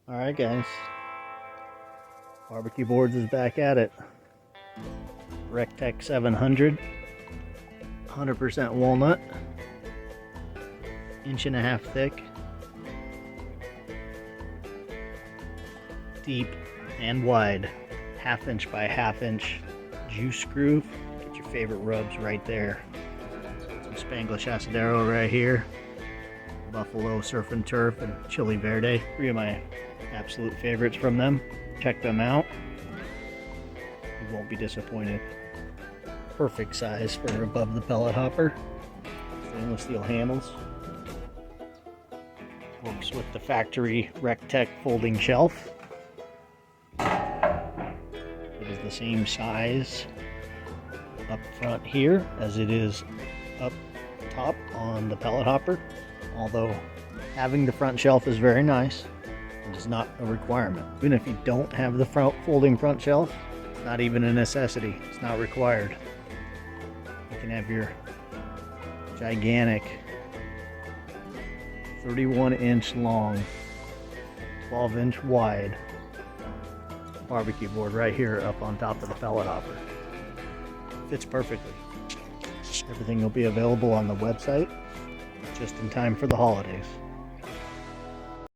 Alright guys, Barbecue Boards is back at it. Recteq 700, 100% walnut, 1.5 inch thick, deep and wide, 1/2 inch by 1/2 inch juice groove. Get your favorite rubs right there. Some Spanglish Asadero right here, Buffalo Surf and Turf, and Chili Verde. 3 of my absolute favorites from them. Check them out. You won't be disappointed. Perfect size for above the pellet hopper. Stainless steel handles. Works with the factory Recteq folding shelf. It is the same size up front here as it is up top on the pellet hopper. Although having the front shelf is very nice, it is not a requirement. Even if you don't have the folding front shelf, it's not even a necessity. It's not required. You can have your gigantic 31-inch long, 12-inch wide barbecue board right here up on top of the pellet hopper. Fits perfectly. Everything will be available on the website just in time for the holidays.